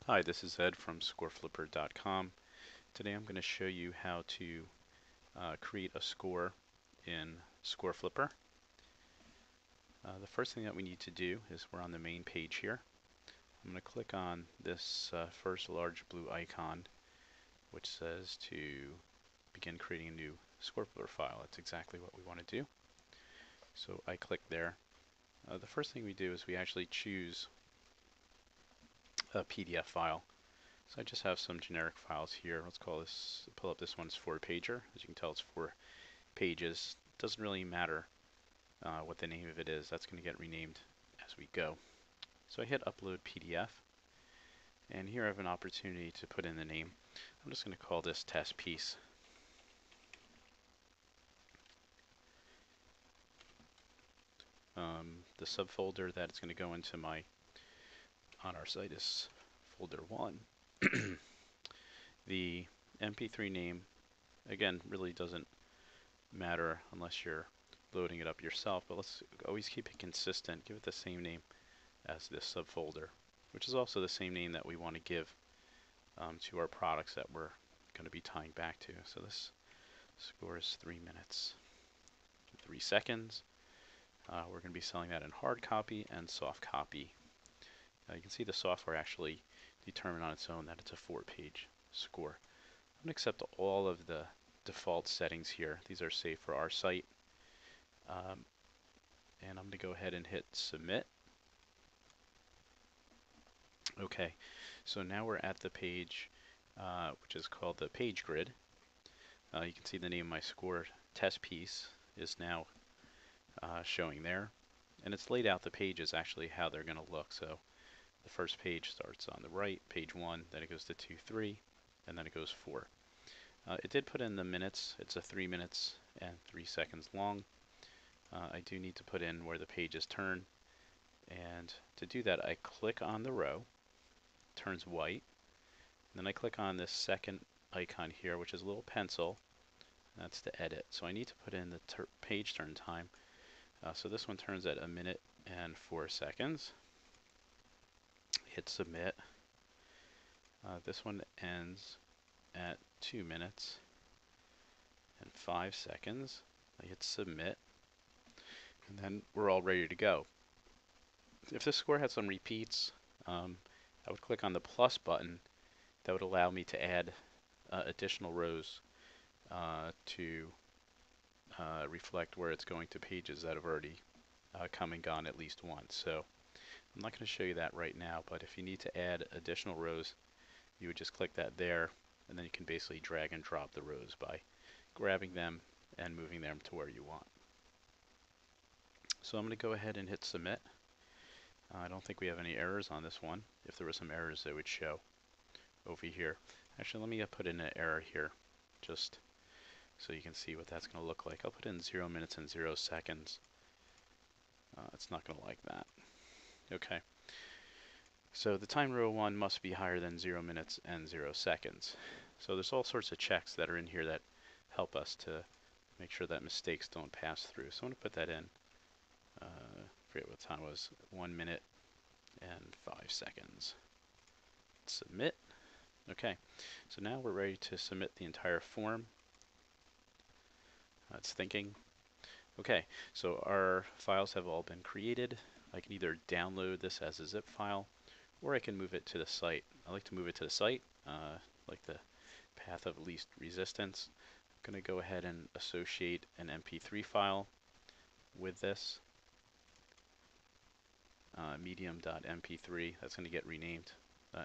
Hi, this is Ed from scoreflipper.com. Today I'm going to show you how to create a score in ScoreFlipper. The first thing that we need to do is we're on the main page here. I'm going to click on this first large blue icon which says to begin creating a new ScoreFlipper file. That's exactly what we want to do. So I click there. The first thing we do is we actually choose a PDF file. So I just have some generic files here. Let's pull up this one's 4-pager. As you can tell, it's 4 pages. Doesn't really matter what the name of it is. That's going to get renamed as we go. So I hit upload PDF, and here I have an opportunity to put in the name. I'm just going to call this test piece. The subfolder that it's going to go into on our site is folder 1. The MP3 name, again, really doesn't matter unless you're loading it up yourself, but let's always keep it consistent. Give it the same name as this subfolder, which is also the same name that we want to give to our products that we're going to be tying back to. So this score is 3 minutes, 3 seconds. We're going to be selling that in hard copy and soft copy. You can see the software actually determined on its own that it's a 4-page score. I'm going to accept all of the default settings here. These are safe for our site. And I'm going to go ahead and hit submit. Okay, so now we're at the page which is called the page grid. You can see the name of my score test piece is now showing there. And it's laid out the pages actually how they're going to look. So the first page starts on the right, page 1, then it goes to 2, 3, and then it goes 4. It did put in the minutes. It's a 3 minutes and 3 seconds long. I do need to put in where the pages turn, and to do that I click on the row, it turns white, and then I click on this second icon here which is a little pencil. That's to edit. So I need to put in the page turn time. So this one turns at 1 minute and 4 seconds. Hit submit. This one ends at 2 minutes and 5 seconds. I hit submit, and then we're all ready to go. If this score had some repeats, I would click on the plus button. That would allow me to add additional rows to reflect where it's going to pages that have already come and gone at least once. So I'm not going to show you that right now, but if you need to add additional rows, you would just click that there, and then you can basically drag and drop the rows by grabbing them and moving them to where you want. So I'm going to go ahead and hit submit. I don't think we have any errors on this one. If there were some errors, they would show over here. Actually, let me put in an error here just so you can see what that's going to look like. I'll put in 0 minutes and 0 seconds. It's not going to like that. Okay. So the time row 1 must be higher than 0 minutes and 0 seconds. So there's all sorts of checks that are in here that help us to make sure that mistakes don't pass through. So I'm going to put that in. Forget what time it was. 1 minute and 5 seconds. Submit. Okay. So now we're ready to submit the entire form. It's thinking. Okay. So our files have all been created. I can either download this as a zip file, or I can move it to the site. I like to move it to the site, like the path of least resistance. I'm going to go ahead and associate an MP3 file with this, medium.mp3. That's going to get renamed,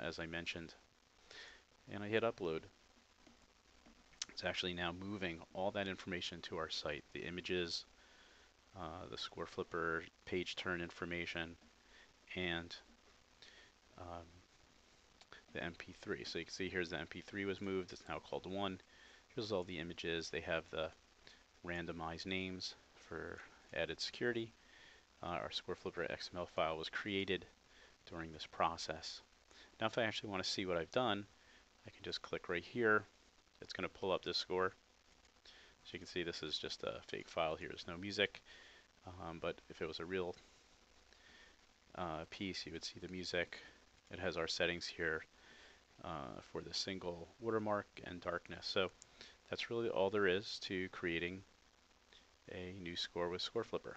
as I mentioned. And I hit upload. It's actually now moving all that information to our site, the images, the ScoreFlipper page turn information, and the MP3. So you can see here's the MP3 was moved. It's now called 1. Here's all the images. They have the randomized names for added security. Our ScoreFlipper XML file was created during this process. Now if I actually want to see what I've done, I can just click right here. It's going to pull up this score. So you can see this is just a fake file here. There's no music. But if it was a real piece, you would see the music. It has our settings here. for the single watermark and darkness. So that's really all there is to creating a new score with Score Flipper.